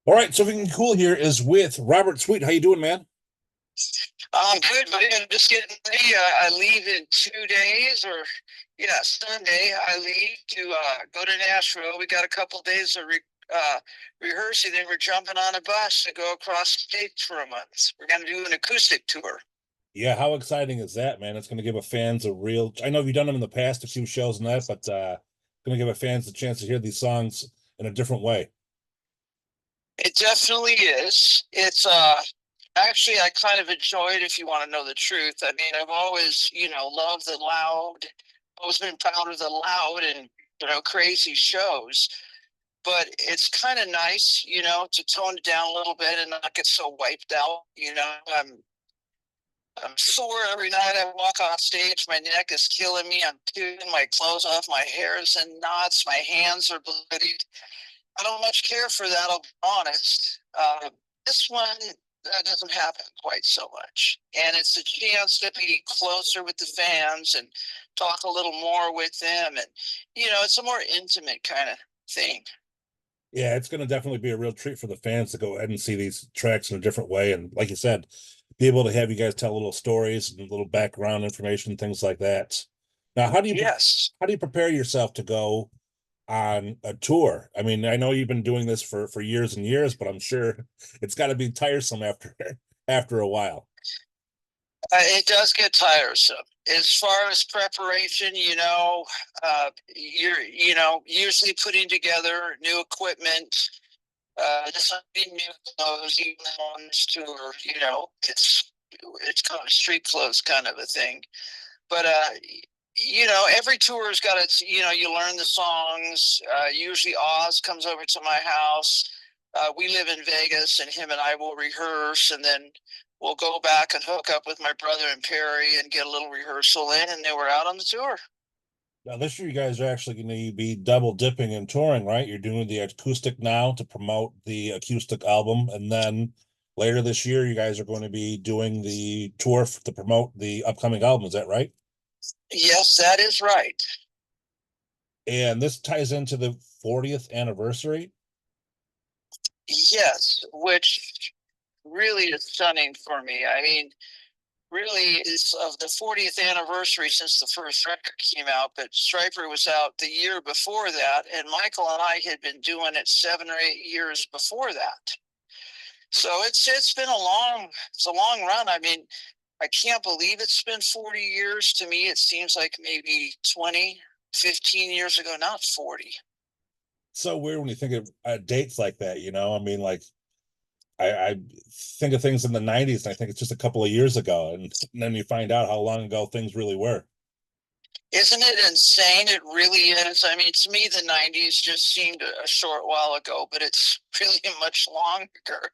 All right, so everything cool here is with Robert Sweet. How you doing, man? I'm good, but I'm just getting ready. I leave in 2 days, or yeah, Sunday. I leave to go to Nashville. We got a couple days of rehearsing, then we're jumping on a bus to go across the states for a month. We're going to do an acoustic tour. Yeah, how exciting is that, man? It's going to give a fans a real. I know you've done them in the past, a few shows and that, but going to give a fans a chance to hear these songs in a different way. It definitely is. It's actually I kind of enjoy it if you want to know the truth. I mean, I've always, loved the loud, always been proud of the loud and crazy shows. But it's kind of nice, to tone it down a little bit and not get so wiped out. I'm sore every night I walk on stage. My neck is killing me. I'm tearing my clothes off. My hair is in knots. My hands are bloodied. I don't much care for that, I'll be honest. This one that doesn't happen quite so much. And it's a chance to be closer with the fans and talk a little more with them. And, it's a more intimate kind of thing. Yeah, it's going to definitely be a real treat for the fans to go ahead and see these tracks in a different way, and like you said, be able to have you guys tell little stories and little background information, things like that. Now, Yes. how do you prepare yourself to go on a tour? I mean, I know you've been doing this for years and years, but I'm sure it's got to be tiresome after after a while. It does get tiresome. As far as preparation, you're, usually putting together new equipment, just new clothes, even on this tour, it's kind of street clothes kind of a thing. But every tour's got its, you learn the songs. Usually Oz comes over to my house. We live in Vegas, and him and I will rehearse, and then we'll go back and hook up with my brother and Perry and get a little rehearsal in, and then we're out on the tour. Now, this year you guys are actually going to be double dipping and touring, right? You're doing the acoustic now to promote the acoustic album, and then later this year you guys are going to be doing the tour to promote the upcoming album. Is that right? Yes, that is right. And this ties into the 40th anniversary. Yes, which really is stunning for me. I mean, really is of the 40th anniversary since the first record came out, but Stryper was out the year before that, and Michael and I had been doing it 7 or 8 years before that. So it's been a long run. I mean, I can't believe it's been 40 years. To me, it seems like maybe 20, 15 years ago, not 40. So weird when you think of dates like that, you know? I mean, like I think of things in the 90s and I think it's just a couple of years ago, and then you find out how long ago things really were. Isn't it insane? It really is. I mean, to me, the 90s just seemed a short while ago, but it's really much longer.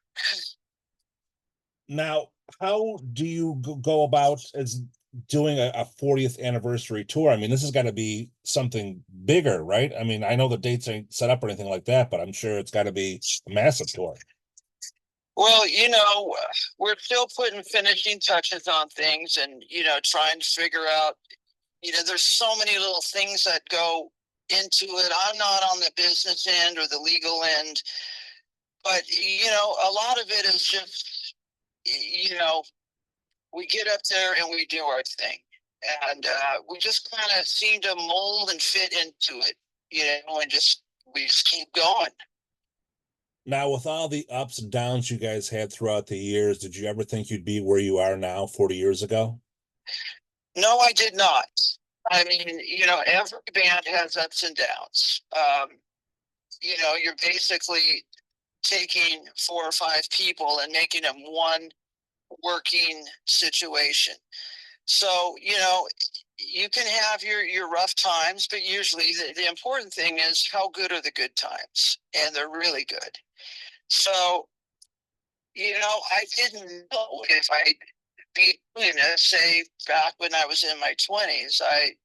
Now, how do you go about as doing a 40th anniversary tour? I mean, this has got to be something bigger, right? I mean, I know the dates ain't set up or anything like that, but I'm sure it's got to be a massive tour. Well, we're still putting finishing touches on things and, trying to figure out, there's so many little things that go into it. I'm not on the business end or the legal end, but, a lot of it is just, you know, we get up there and we do our thing. And we just kind of seem to mold and fit into it, and we just keep going. Now, with all the ups and downs you guys had throughout the years, did you ever think you'd be where you are now 40 years ago? No, I did not. I mean, every band has ups and downs. You're basically taking 4 or 5 people and making them one working situation. So, you can have your rough times, but usually the important thing is how good are the good times, and they're really good. So, I didn't know if I'd be doing this, say, back when I was in my 20s. I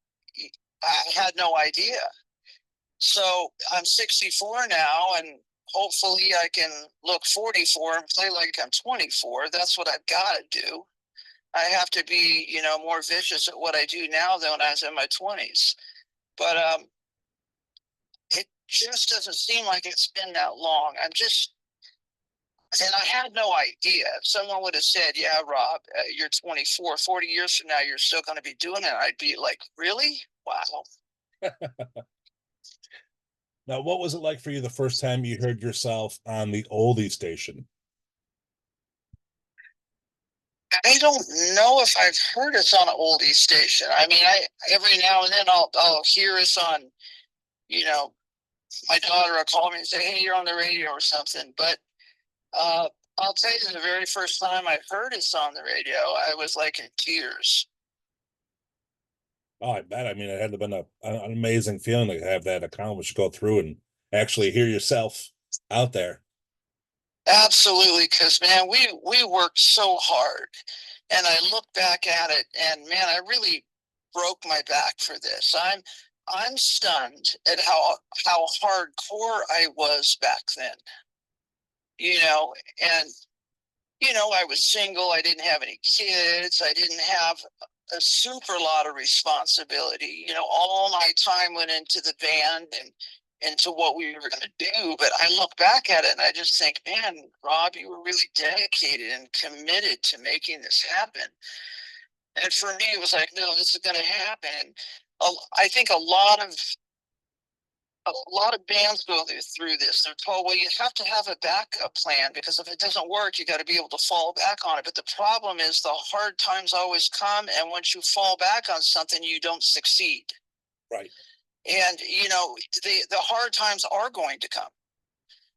had no idea. So I'm 64 now, and hopefully I can look 44 and play like I'm 24. That's what I've got to do. I have to be, more vicious at what I do now than when I was in my 20s. But it just doesn't seem like it's been that long. I'm just And I had no idea. If someone would have said, yeah, Rob, you're 24, 40 years from now, you're still going to be doing it, I'd be like, really? Wow. Now, what was it like for you the first time you heard yourself on the oldie station? I don't know if I've heard us on an oldie station. I mean, I every now and then I'll hear us on, you know, my daughter will call me and say, hey, you're on the radio or something. But uh, I'll tell you, the very first time I heard us on the radio, I was like in tears. Oh, I bet. I mean, it had to have been an amazing feeling to have that accomplished, go through and actually hear yourself out there. Absolutely, because man, we worked so hard, and I look back at it, and man, I really broke my back for this. I'm stunned at how hardcore I was back then. You know, and I was single. I didn't have any kids. I didn't have a super lot of responsibility. All my time went into the band and into what we were going to do. But I look back at it and I just think, man, Rob, you were really dedicated and committed to making this happen. And for me, it was like, no, this is going to happen. I think a lot of bands go through this. They're told, well, you have to have a backup plan because if it doesn't work, you got to be able to fall back on it. But the problem is the hard times always come. And once you fall back on something, you don't succeed. Right. And, the hard times are going to come.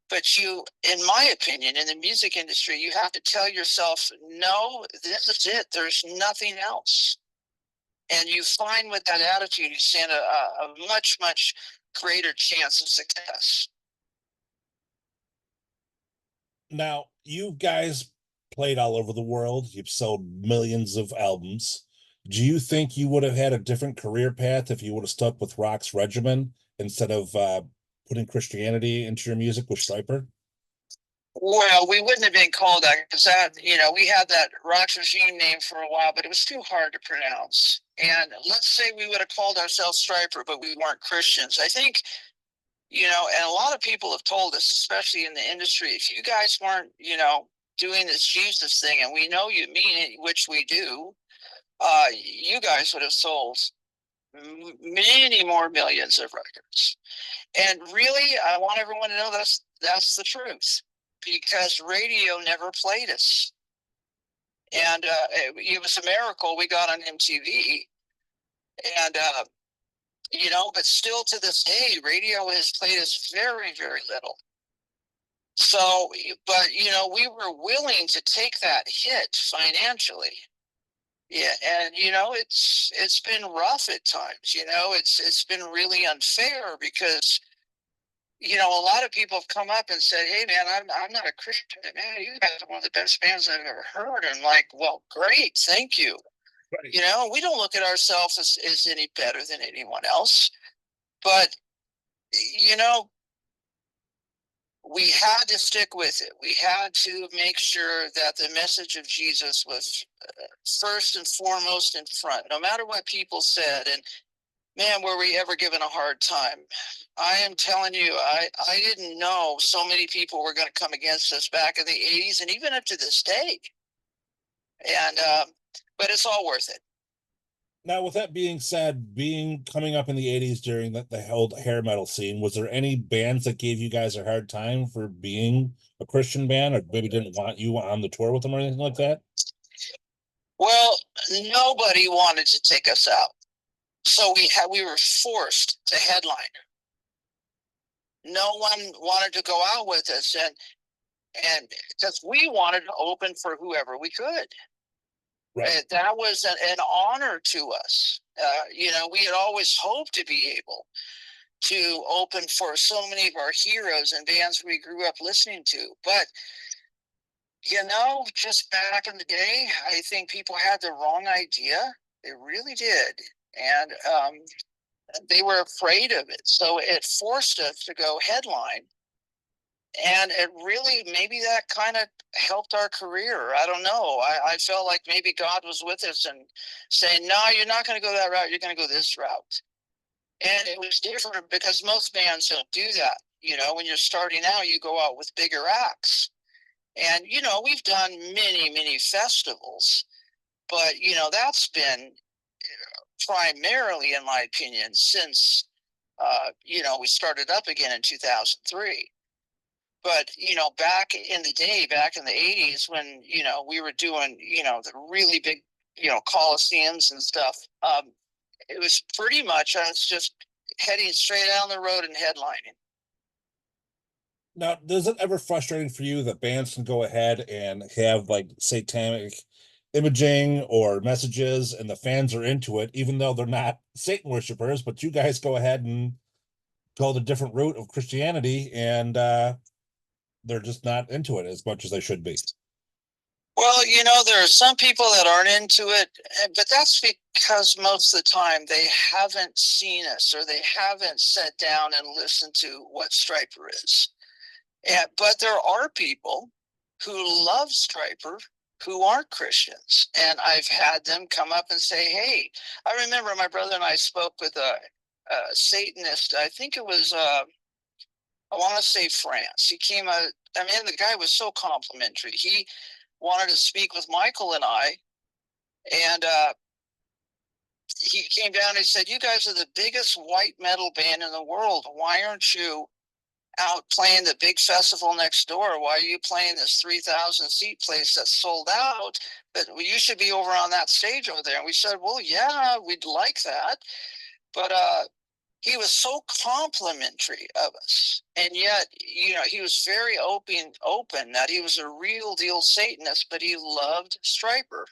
But in my opinion, in the music industry, you have to tell yourself, no, this is it. There's nothing else. And you find with that attitude, you stand a much, much greater chance of success. Now, you guys played all over the world. You've sold millions of albums. Do you think you would have had a different career path if you would have stuck with Rock's regimen instead of putting Christianity into your music with Stryper? Well, we wouldn't have been called that because we had that Rock Regime name for a while, but it was too hard to pronounce. And let's say we would have called ourselves Stryper, but we weren't Christians. I think, and a lot of people have told us, especially in the industry, if you guys weren't, doing this Jesus thing, and we know you mean it, which we do, you guys would have sold many more millions of records. And really, I want everyone to know that's the truth, because radio never played us. And it was a miracle we got on MTV. And, but still to this day, radio has played us very, very little. So, but, we were willing to take that hit financially. Yeah, and it's been rough at times. It's been really unfair because a lot of people have come up and said, "Hey, man, I'm not a Christian. Man, you guys are one of the best bands I've ever heard." And I'm like, well, great, thank you. Right. We don't look at ourselves as any better than anyone else, but you know, we had to stick with it. We had to make sure that the message of Jesus was first and foremost in front, no matter what people said. And man, were we ever given a hard time. I am telling you, I didn't know so many people were going to come against us back in the 80s and even up to this day. And, but it's all worth it. Now, with that being said, being coming up in the 80s during the whole hair metal scene, was there any bands that gave you guys a hard time for being a Christian band or maybe didn't want you on the tour with them or anything like that? Well, nobody wanted to take us out. So we were forced to headline. No one wanted to go out with us, and because we wanted to open for whoever we could. Right. That was an honor to us. We had always hoped to be able to open for so many of our heroes and bands we grew up listening to. But, just back in the day, I think people had the wrong idea. They really did. And they were afraid of it. So it forced us to go headline. And it really, maybe that kind of helped our career. I don't know. I felt like maybe God was with us and saying, no, you're not going to go that route. You're going to go this route. And it was different because most bands don't do that. When you're starting out, you go out with bigger acts. And, we've done many, many festivals, but, that's been primarily, in my opinion, since, we started up again in 2003. But, back in the day, back in the 80s, when, we were doing, the really big, coliseums and stuff, it was pretty much us just heading straight down the road and headlining. Now, does it ever frustrating for you that bands can go ahead and have like satanic imaging or messages and the fans are into it, even though they're not Satan worshipers, but you guys go ahead and go the different route of Christianity and they're just not into it as much as they should be? Well, there are some people that aren't into it, but that's because most of the time they haven't seen us or they haven't sat down and listened to what Stryper is. But there are people who love Stryper who aren't Christians. And I've had them come up and say, hey, I remember my brother and I spoke with a Satanist. I think it was, I want to say France. He came out, I mean, the guy was so complimentary. He wanted to speak with Michael and I. And he came down and he said, you guys are the biggest white metal band in the world. Why aren't you out playing the big festival next door? Why are you playing this 3,000 seat place that's sold out? But you should be over on that stage over there. And we said, well, yeah, we'd like that. But he was so complimentary of us. And yet, he was very open that he was a real deal Satanist, but he loved Stryper.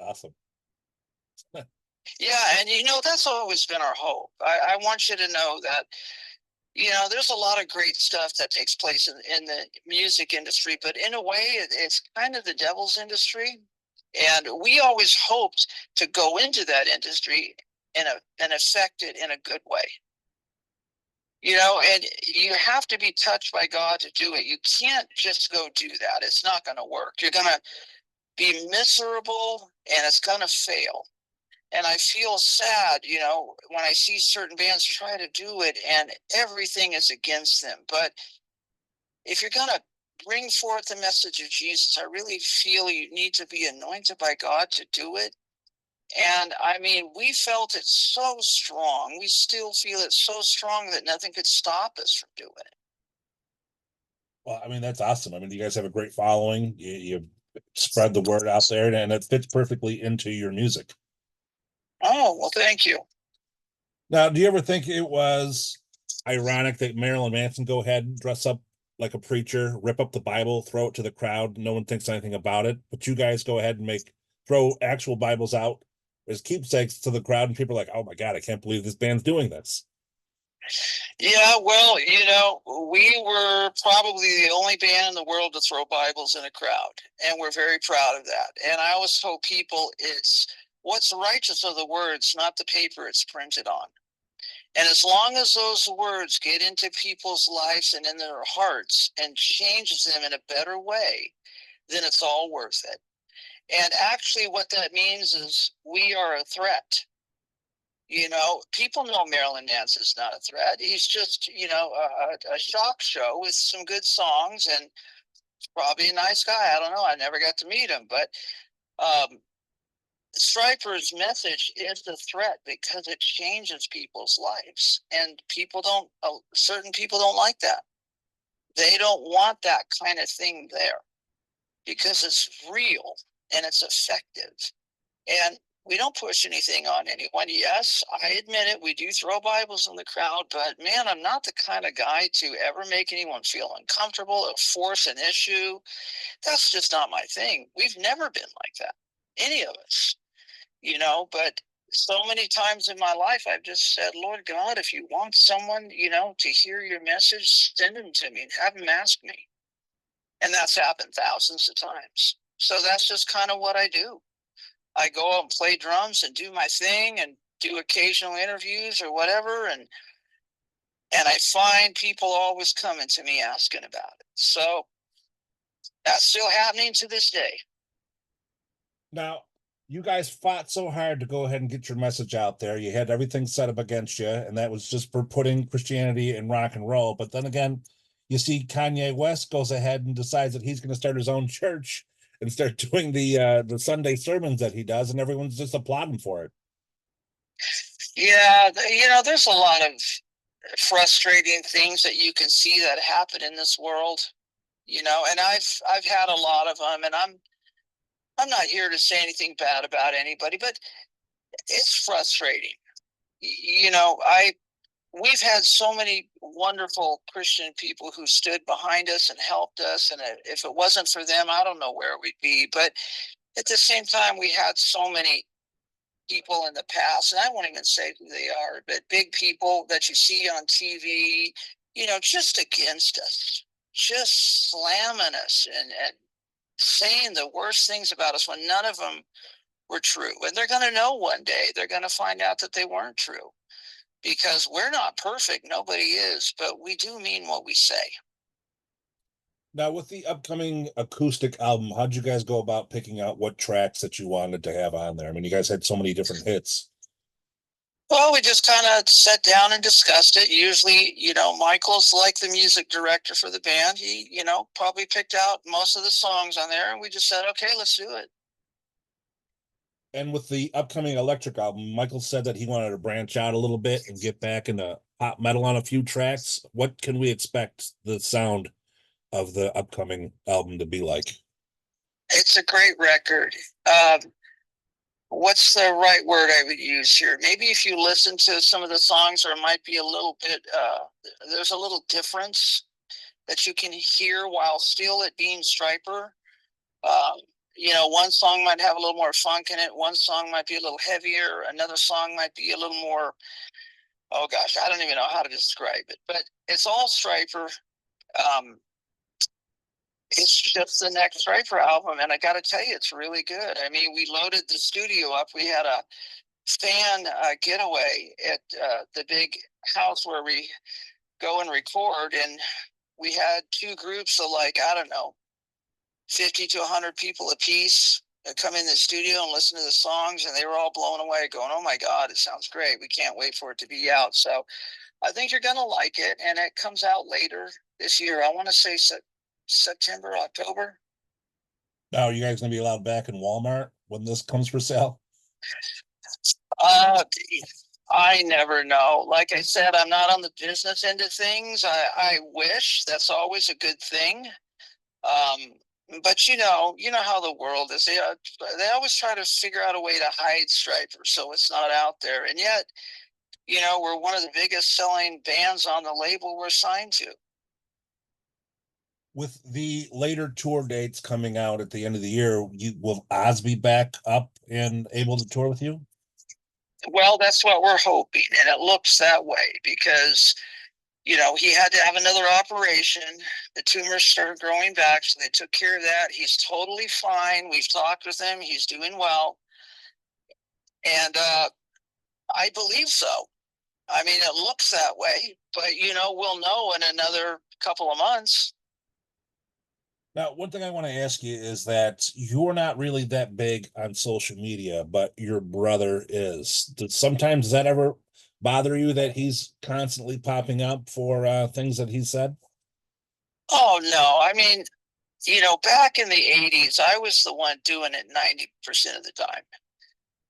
Awesome. Yeah, and that's always been our hope. I want you to know that there's a lot of great stuff that takes place in the music industry, but in a way, it's kind of the devil's industry. And we always hoped to go into that industry and affect it in a good way. And you have to be touched by God to do it. You can't just go do that. It's not going to work. You're going to be miserable and it's going to fail. And I feel sad, when I see certain bands try to do it and everything is against them. But if you're going to bring forth the message of Jesus, I really feel you need to be anointed by God to do it. And I mean, we felt it so strong. We still feel it so strong that nothing could stop us from doing it. Well, I mean, that's awesome. I mean, you guys have a great following. You spread the word out there and it fits perfectly into your music. Oh, well, thank you. Now, do you ever think it was ironic that Marilyn Manson go ahead and dress up like a preacher, rip up the Bible, throw it to the crowd, no one thinks anything about it, but you guys go ahead and throw actual Bibles out as keepsakes to the crowd, and people are like, oh my God, I can't believe this band's doing this. Yeah, well, we were probably the only band in the world to throw Bibles in a crowd, and we're very proud of that. And I always told people it's what's righteous are the words, not the paper it's printed on. And as long as those words get into people's lives and in their hearts and changes them in a better way, then it's all worth it. And actually what that means is we are a threat. People know Marilyn Manson's not a threat. He's just, a shock show with some good songs and probably a nice guy. I don't know. I never got to meet him, but Stryper's message is the threat because it changes people's lives, and certain people don't like that. They don't want that kind of thing there because it's real and it's effective. And we don't push anything on anyone. Yes, I admit it. We do throw Bibles in the crowd, but man, I'm not the kind of guy to ever make anyone feel uncomfortable or force an issue. That's just not my thing. We've never been like that, any of us, but so many times in my life, I've just said, Lord God, if you want someone, to hear your message, send them to me and have them ask me. And that's happened thousands of times. So that's just kind of what I do. I go out and play drums and do my thing and do occasional interviews or whatever. And I find people always coming to me asking about it. So that's still happening to this day. Now, you guys fought so hard to go ahead and get your message out there. You had everything set up against you, and that was just for putting Christianity and rock and roll. But then again, you see Kanye West goes ahead and decides that he's going to start his own church and start doing the Sunday sermons that he does, and everyone's just applauding for it. Yeah, there's a lot of frustrating things that you can see that happen in this world, and I've had a lot of them, and I'm not here to say anything bad about anybody, but it's frustrating. I we've had so many wonderful Christian people who stood behind us and helped us, and if it wasn't for them, I don't know where we'd be. But at the same time, we had so many people in the past, and I won't even say who they are, but big people that you see on TV, just against us, just slamming us and saying the worst things about us when none of them were true. And they're going to know one day, they're going to find out that they weren't true, because we're not perfect. Nobody is, but we do mean what we say. Now, with the upcoming acoustic album, how'd you guys go about picking out what tracks that you wanted to have on there? I mean, you guys had so many different hits. Well, we just kind of sat down and discussed it. Usually, Michael's like the music director for the band. He, probably picked out most of the songs on there, and we just said, okay, let's do it. And with the upcoming electric album, Michael said that he wanted to branch out a little bit and get back into pop metal on a few tracks. What can we expect the sound of the upcoming album to be like? It's a great record. What's the right word I would use here? Maybe if you listen to some of the songs, there might be a little bit, there's a little difference that you can hear while still it being Stryper. Um, one song might have a little more funk in it. One song might be a little heavier. Another song might be a little more, oh gosh, I don't even know how to describe it, but it's all Stryper. Um, it's just the next Stryper album, and I got to tell you, it's really good. I mean, we loaded the studio up. We had a fan getaway at the big house where we go and record, and we had two groups of, like, I don't know, 50 to 100 people a piece that come in the studio and listen to the songs, and they were all blown away going, oh my God, it sounds great. We can't wait for it to be out. So I think you're going to like it, and it comes out later this year. I want to say September, October. Now, are you guys going to be allowed back in Walmart when this comes for sale? Uh, I never know. Like I said, I'm not on the business end of things. I wish. That's always a good thing. But how the world is. They always try to figure out a way to hide Stryper so it's not out there. And yet, we're one of the biggest selling bands on the label we're signed to. With the later tour dates coming out at the end of the year, will Oz be back up and able to tour with you? Well, that's what we're hoping, and it looks that way because he had to have another operation. The tumors started growing back, so they took care of that. He's totally fine. We've talked with him. He's doing well. And I believe so. I mean, it looks that way, but we'll know in another couple of months. Now, one thing I want to ask you is that you're not really that big on social media, but your brother is. Does that ever bother you that he's constantly popping up for things that he said? Oh no, I mean, back in the 80s, I was the one doing it 90% of the time.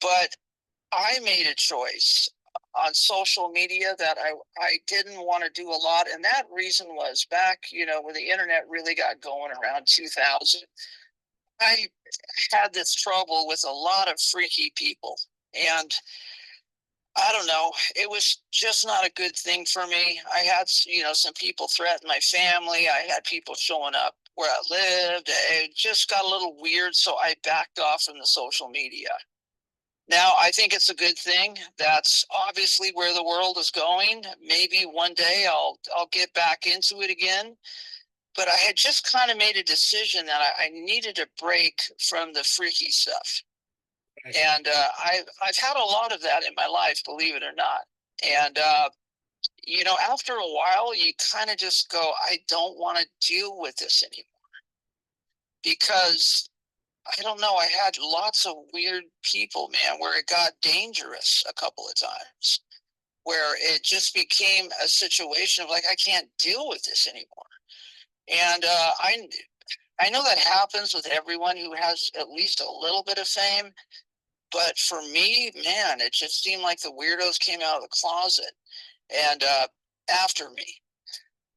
But I made a choice on social media that I didn't want to do a lot. And that reason was back, when the internet really got going around 2000, I had this trouble with a lot of freaky people. And I don't know, it was just not a good thing for me. I had, some people threaten my family. I had people showing up where I lived. It just got a little weird. So I backed off from the social media. Now, I think it's a good thing. That's obviously where the world is going. Maybe one day I'll get back into it again. But I had just kind of made a decision that I needed a break from the freaky stuff. And I've had a lot of that in my life, believe it or not. And after a while, you kind of just go, I don't want to deal with this anymore, because I don't know. I had lots of weird people, man, where it got dangerous a couple of times, where it just became a situation of like, I can't deal with this anymore. And I know that happens with everyone who has at least a little bit of fame, but for me, man, it just seemed like the weirdos came out of the closet and after me.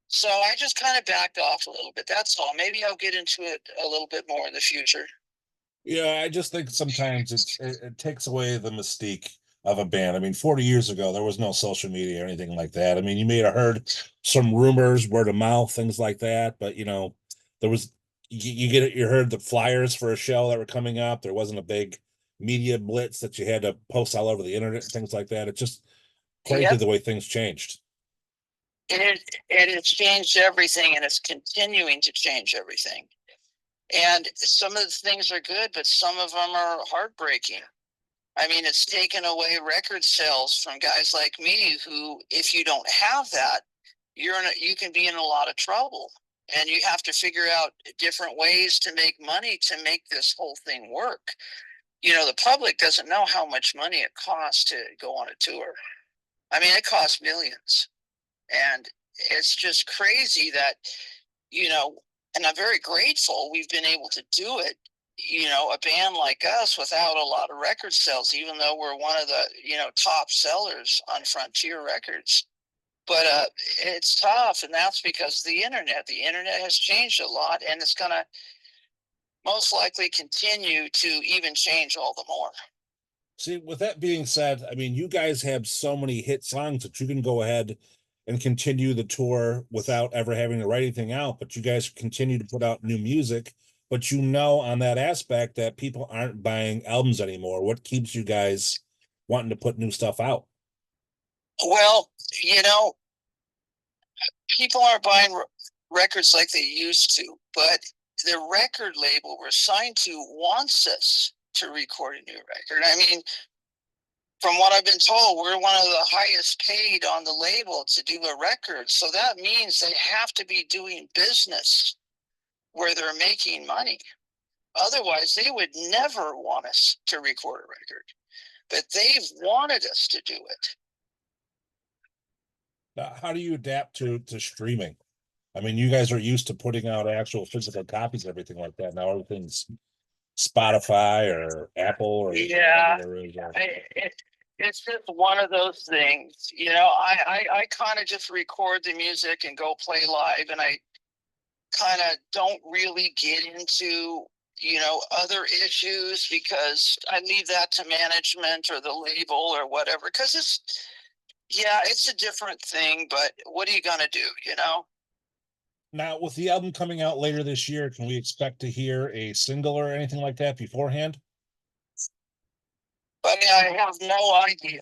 So I just kind of backed off a little bit. That's all. Maybe I'll get into it a little bit more in the future. Yeah, I just think sometimes it takes away the mystique of a band. I mean, 40 years ago, there was no social media or anything like that. I mean, you may have heard some rumors, word of mouth, things like that, but there was you heard the flyers for a show that were coming up. There wasn't a big media blitz that you had to post all over the internet and things like that. It's just crazy Yep. the way things changed. It has changed everything, and it's continuing to change everything. And some of the things are good, but some of them are heartbreaking. I mean, it's taken away record sales from guys like me who, if you don't have that, you can be in a lot of trouble. And you have to figure out different ways to make money to make this whole thing work. The public doesn't know how much money it costs to go on a tour. I mean, it costs millions. And it's just crazy that, and I'm very grateful we've been able to do it, a band like us without a lot of record sales, even though we're one of the, top sellers on Frontier Records. But it's tough, and that's because of the internet. The internet has changed a lot, and it's going to most likely continue to even change all the more. See, with that being said, I mean, you guys have so many hit songs that you can go ahead and continue the tour without ever having to write anything out, but you guys continue to put out new music. But on that aspect that people aren't buying albums anymore. What keeps you guys wanting to put new stuff out? Well, people aren't buying records like they used to, but the record label we're signed to wants us to record a new record. I mean, from what I've been told, we're one of the highest paid on the label to do a record. So that means they have to be doing business where they're making money. Otherwise, they would never want us to record a record. But they've wanted us to do it. Now, how do you adapt to streaming? I mean, you guys are used to putting out actual physical copies, everything like that. Now everything's Spotify or Apple or Yeah, whatever it is. it's just one of those things. I kind of just record the music and go play live, and I kind of don't really get into other issues because I leave that to management or the label or whatever, because it's a different thing, but what are you gonna do? Now, with the album coming out later this year, can we expect to hear a single or anything like that beforehand? But I have no idea.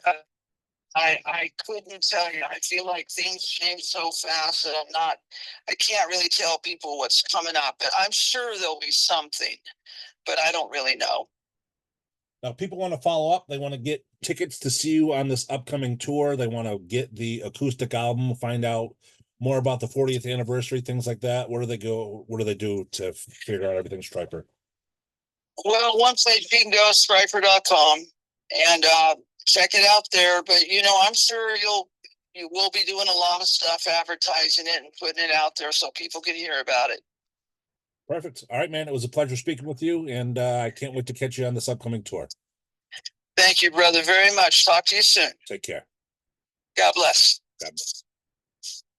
I couldn't tell you. I feel like things change so fast that I can't really tell people what's coming up, but I'm sure there'll be something, but I don't really know. Now, people want to follow up. They want to get tickets to see you on this upcoming tour. They want to get the acoustic album, find out more about the 40th anniversary, things like that. Where do they go? What do they do to figure out everything, Stryper? Well, one place you can go is Stryper.com and check it out there. But I'm sure you will be doing a lot of stuff, advertising it and putting it out there so people can hear about it. Perfect. All right, man. It was a pleasure speaking with you, and I can't wait to catch you on this upcoming tour. Thank you, brother, very much. Talk to you soon. Take care. God bless. God bless.